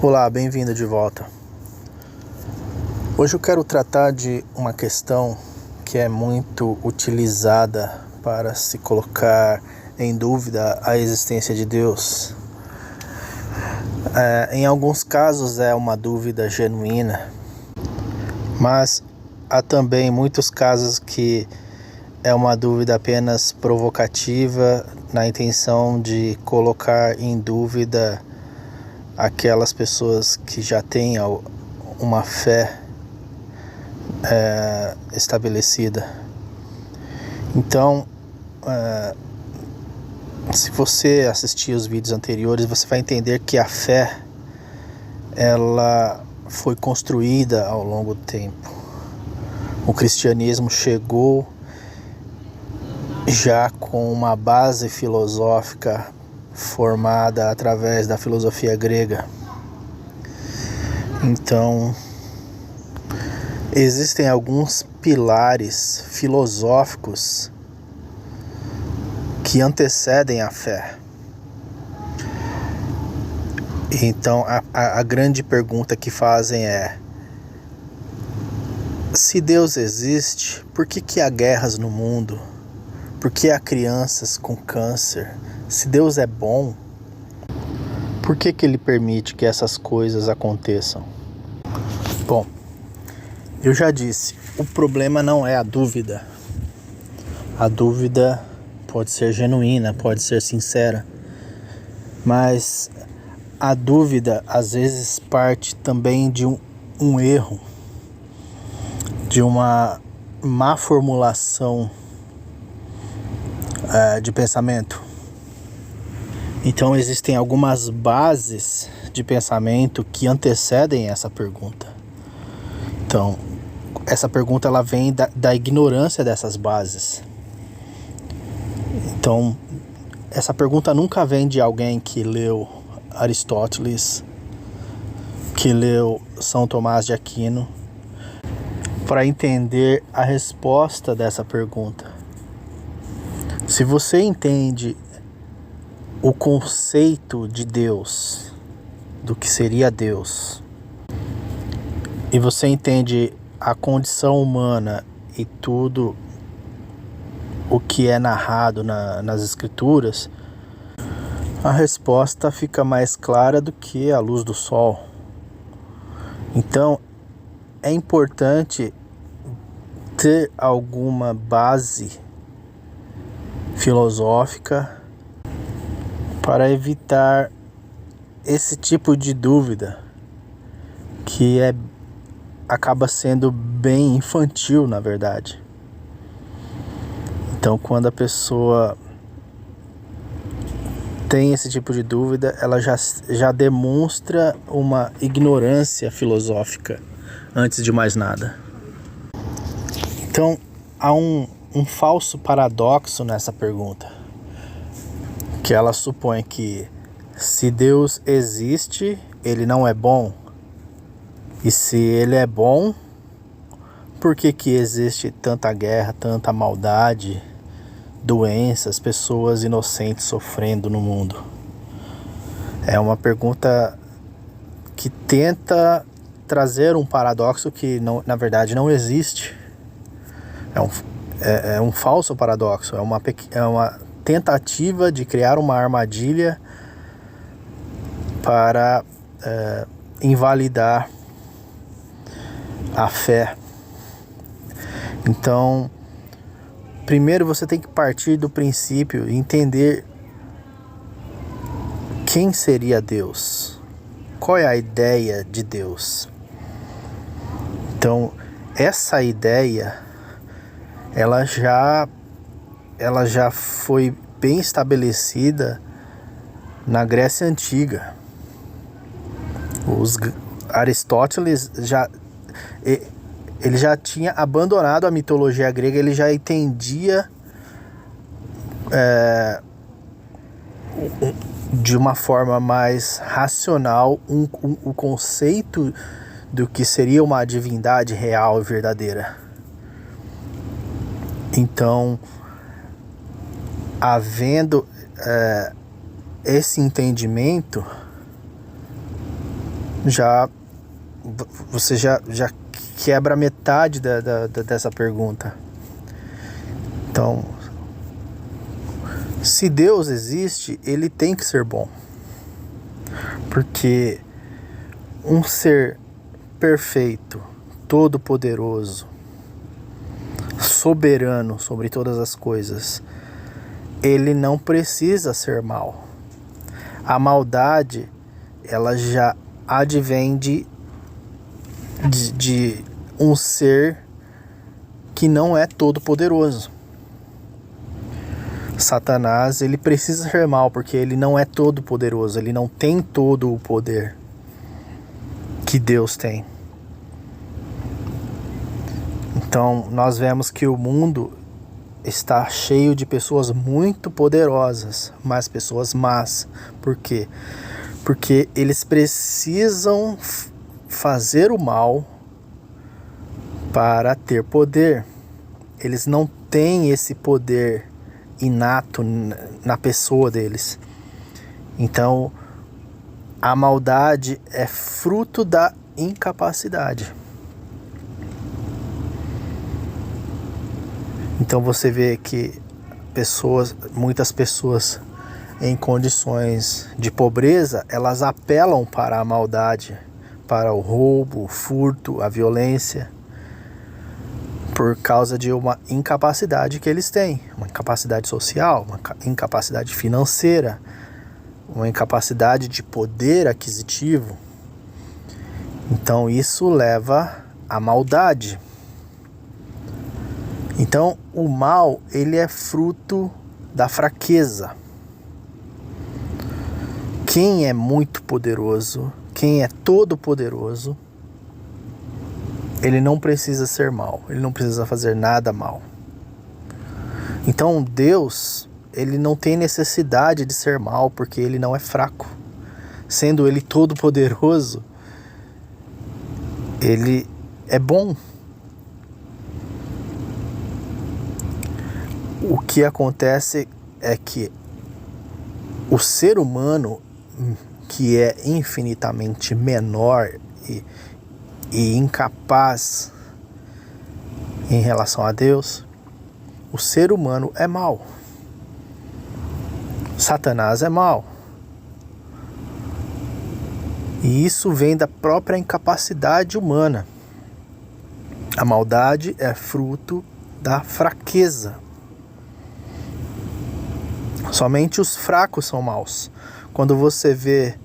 Olá, bem-vindo de volta. Hoje eu quero tratar de uma questão que é muito utilizada para se colocar em dúvida a existência de Deus. Em alguns casos é uma dúvida genuína, mas há também muitos casos que é uma dúvida apenas provocativa, na intenção de colocar em dúvida aquelas pessoas que já têm uma fé estabelecida. Então, se você assistir os vídeos anteriores, você vai entender que a fé ela foi construída ao longo do tempo. O cristianismo chegou já com uma base filosófica formada através da filosofia grega. Então, existem alguns pilares filosóficos que antecedem a fé. Então, a grande pergunta que fazem é: se Deus existe, por que há guerras no mundo? Por que há crianças com câncer? Se Deus é bom, por que Ele permite que essas coisas aconteçam? Bom, eu já disse, o problema não é a dúvida. A dúvida pode ser genuína, pode ser sincera, mas a dúvida às vezes parte também de um erro, de uma má formulação de pensamento. Então existem algumas bases de pensamento que antecedem essa pergunta. Então, essa pergunta ela vem da ignorância dessas bases. Então, essa pergunta nunca vem de alguém que leu Aristóteles, que leu São Tomás de Aquino, para entender a resposta dessa pergunta. Se você entende o conceito de Deus, do que seria Deus, e você entende a condição humana e tudo o que é narrado nas escrituras, a resposta fica mais clara do que a luz do sol. Então, é importante ter alguma base filosófica para evitar esse tipo de dúvida que acaba sendo bem infantil, na verdade. Então, quando a pessoa tem esse tipo de dúvida, ela já demonstra uma ignorância filosófica antes de mais nada. Então, há um falso paradoxo nessa pergunta, que ela supõe que se Deus existe, ele não é bom. E se ele é bom, por que existe tanta guerra, tanta maldade, doenças, pessoas inocentes sofrendo no mundo? É uma pergunta que tenta trazer um paradoxo que não, na verdade não existe. É um falso paradoxo, é uma tentativa de criar uma armadilha para invalidar a fé. Então, primeiro você tem que partir do princípio e entender quem seria Deus, qual é a ideia de Deus. Então, essa ideia ela já foi bem estabelecida na Grécia Antiga. Aristóteles ele já tinha abandonado a mitologia grega, ele já entendia de uma forma mais racional o conceito do que seria uma divindade real e verdadeira. Então, havendo esse entendimento, já você já quebra metade dessa pergunta. Então, se Deus existe, ele tem que ser bom. Porque um ser perfeito, todo-poderoso, soberano sobre todas as coisas, ele não precisa ser mal. A maldade, ela já advém de um ser que não é todo-poderoso. Satanás, ele precisa ser mal porque ele não é todo-poderoso, ele não tem todo o poder que Deus tem. Então, nós vemos que o mundo está cheio de pessoas muito poderosas, mas pessoas más. Por quê? Porque eles precisam fazer o mal para ter poder. Eles não têm esse poder inato na pessoa deles. Então, a maldade é fruto da incapacidade. Então você vê que muitas pessoas em condições de pobreza, elas apelam para a maldade, para o roubo, o furto, a violência, por causa de uma incapacidade que eles têm, uma incapacidade social, uma incapacidade financeira, uma incapacidade de poder aquisitivo. Então isso leva à maldade. Então o mal, ele é fruto da fraqueza. Quem é muito poderoso, quem é todo poderoso, ele não precisa ser mal, ele não precisa fazer nada mal. Então Deus, ele não tem necessidade de ser mal porque ele não é fraco. Sendo ele todo poderoso, ele é bom. O que acontece é que o ser humano, que é infinitamente menor e incapaz em relação a Deus, o ser humano é mau. Satanás é mau. E isso vem da própria incapacidade humana. A maldade é fruto da fraqueza. Somente os fracos são maus. Quando você vê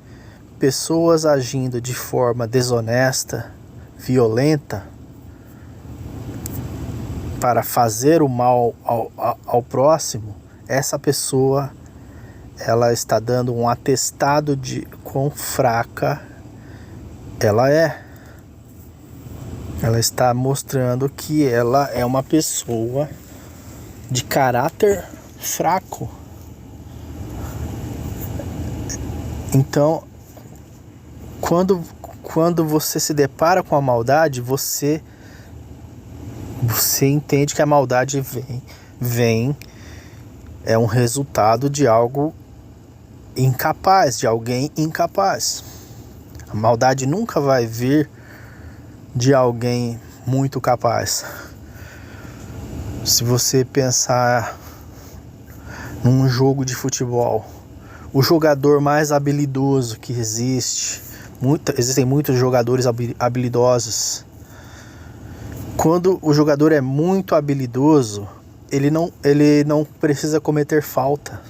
pessoas agindo de forma desonesta, violenta, para fazer o mal ao próximo, essa pessoa, ela está dando um atestado de quão fraca ela é. Ela está mostrando que ela é uma pessoa de caráter fraco. Então, quando você se depara com a maldade, você entende que a maldade é um resultado de algo incapaz, de alguém incapaz. A maldade nunca vai vir de alguém muito capaz. Se você pensar num jogo de futebol, o jogador mais habilidoso que existem muitos jogadores habilidosos. Quando o jogador é muito habilidoso, ele não precisa cometer falta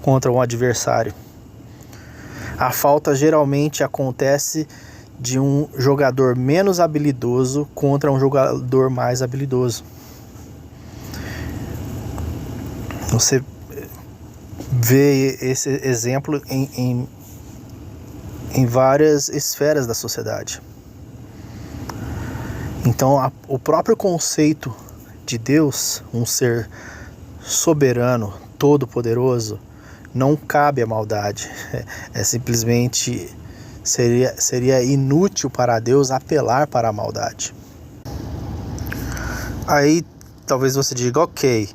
contra um adversário. A falta geralmente acontece de um jogador menos habilidoso contra um jogador mais habilidoso. Você vê esse exemplo em várias esferas da sociedade. Então, o próprio conceito de Deus, um ser soberano, todo-poderoso, não cabe à maldade. Simplesmente seria inútil para Deus apelar para a maldade. Aí talvez você diga, ok,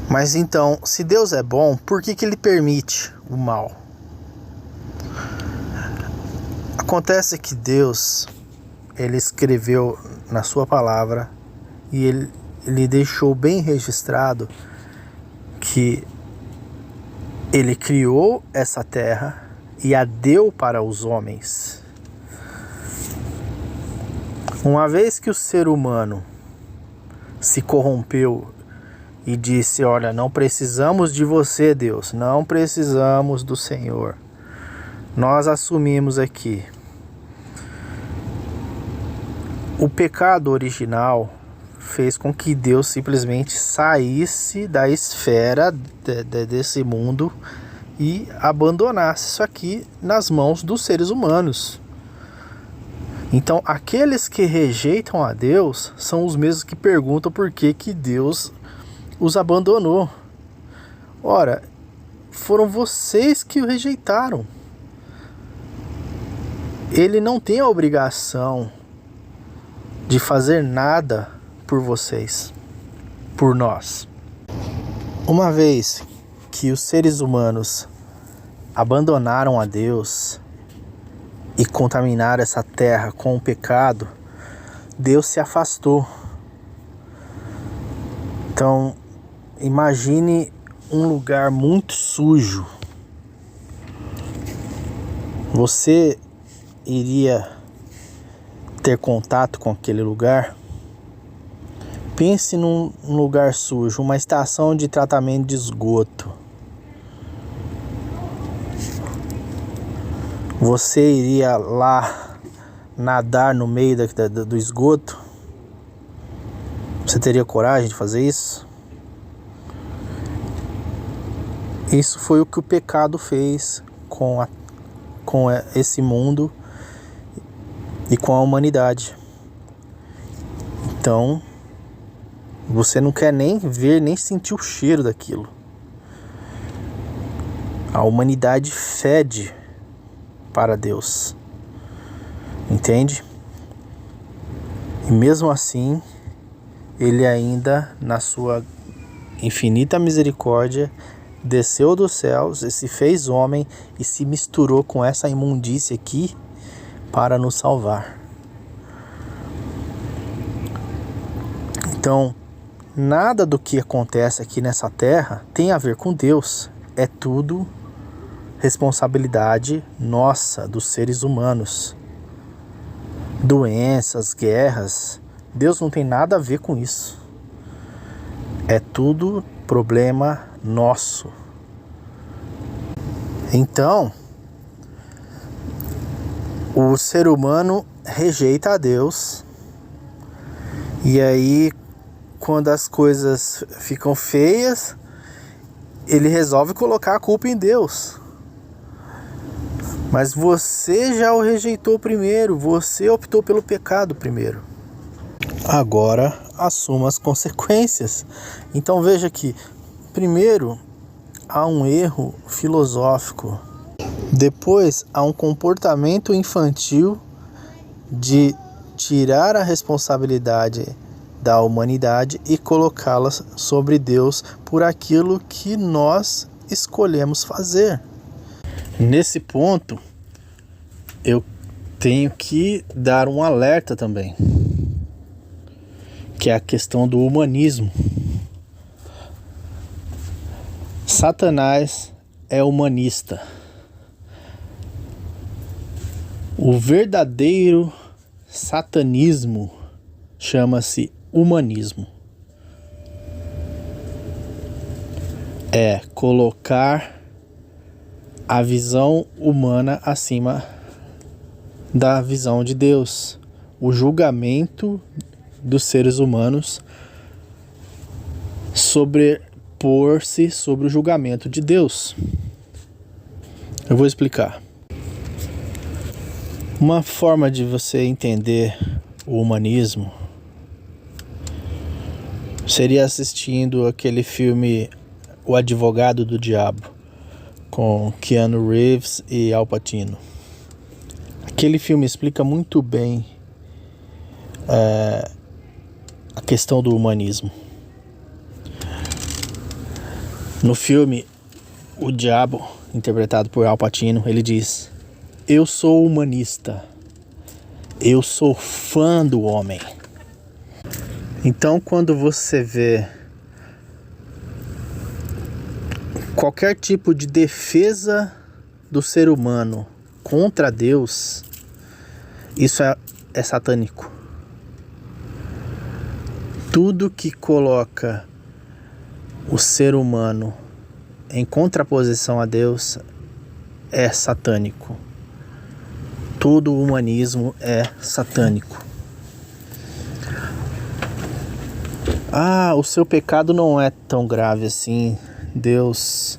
mas então, se Deus é bom, por que ele permite o mal? Acontece que Deus, ele escreveu na sua palavra e ele deixou bem registrado que ele criou essa terra e a deu para os homens. Uma vez que o ser humano se corrompeu e disse: olha, não precisamos de você, Deus, não precisamos do Senhor, nós assumimos aqui. O pecado original fez com que Deus simplesmente saísse da esfera desse mundo e abandonasse isso aqui nas mãos dos seres humanos. Então, aqueles que rejeitam a Deus são os mesmos que perguntam por que Deus os abandonou. Ora, foram vocês que o rejeitaram. Ele não tem a obrigação de fazer nada por vocês, por nós. Uma vez que os seres humanos abandonaram a Deus e contaminaram essa terra com o pecado, Deus se afastou. Então, imagine um lugar muito sujo. Você iria ter contato com aquele lugar? Pense num lugar sujo, uma estação de tratamento de esgoto. Você iria lá nadar no meio do esgoto? Você teria coragem de fazer isso? Isso foi o que o pecado fez com esse mundo e com a humanidade. Então, você não quer nem ver, nem sentir o cheiro daquilo. A humanidade fede para Deus. Entende? E mesmo assim, Ele ainda, na sua infinita misericórdia, desceu dos céus e se fez homem e se misturou com essa imundícia aqui para nos salvar. Então, nada do que acontece aqui nessa terra tem a ver com Deus. É tudo responsabilidade nossa, dos seres humanos. Doenças, guerras, Deus não tem nada a ver com isso. É tudo problema nosso. Então, o ser humano rejeita a Deus. E aí, quando as coisas ficam feias, ele resolve colocar a culpa em Deus. Mas você já o rejeitou primeiro, você optou pelo pecado primeiro. Agora assuma as consequências. Então veja que, primeiro, há um erro filosófico. Depois, há um comportamento infantil de tirar a responsabilidade da humanidade e colocá-la sobre Deus por aquilo que nós escolhemos fazer. Nesse ponto, eu tenho que dar um alerta também, que é a questão do humanismo. Satanás é humanista. O verdadeiro satanismo chama-se humanismo. É colocar a visão humana acima da visão de Deus. O julgamento dos seres humanos sobrepor-se sobre o julgamento de Deus. Eu vou explicar. Uma forma de você entender o humanismo seria assistindo aquele filme O Advogado do Diabo, com Keanu Reeves e Al Pacino. Aquele filme explica muito bem a questão do humanismo. No filme, o diabo, interpretado por Al Pacino, ele diz: eu sou humanista. Eu sou fã do homem. Então, quando você vê qualquer tipo de defesa do ser humano contra Deus, isso é satânico. Tudo que coloca o ser humano em contraposição a Deus é satânico. Todo o humanismo é satânico. O seu pecado não é tão grave assim. Deus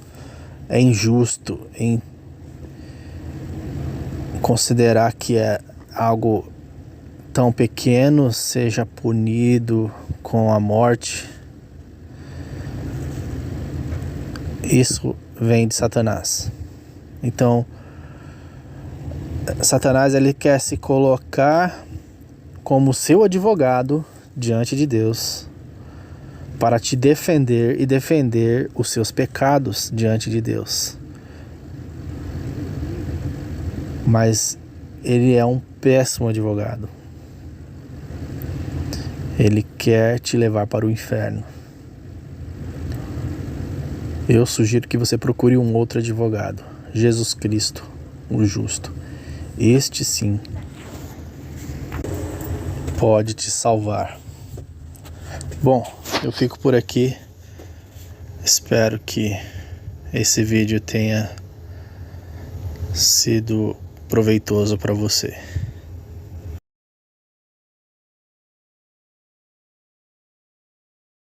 é injusto em considerar que é algo tão pequeno seja punido com a morte. Isso vem de Satanás. Então, Satanás, ele quer se colocar como seu advogado diante de Deus para te defender e defender os seus pecados diante de Deus. Mas ele é um péssimo advogado. Ele quer te levar para o inferno. Eu sugiro que você procure um outro advogado, Jesus Cristo, o justo. Este sim pode te salvar. Bom, eu fico por aqui. Espero que esse vídeo tenha sido proveitoso para você.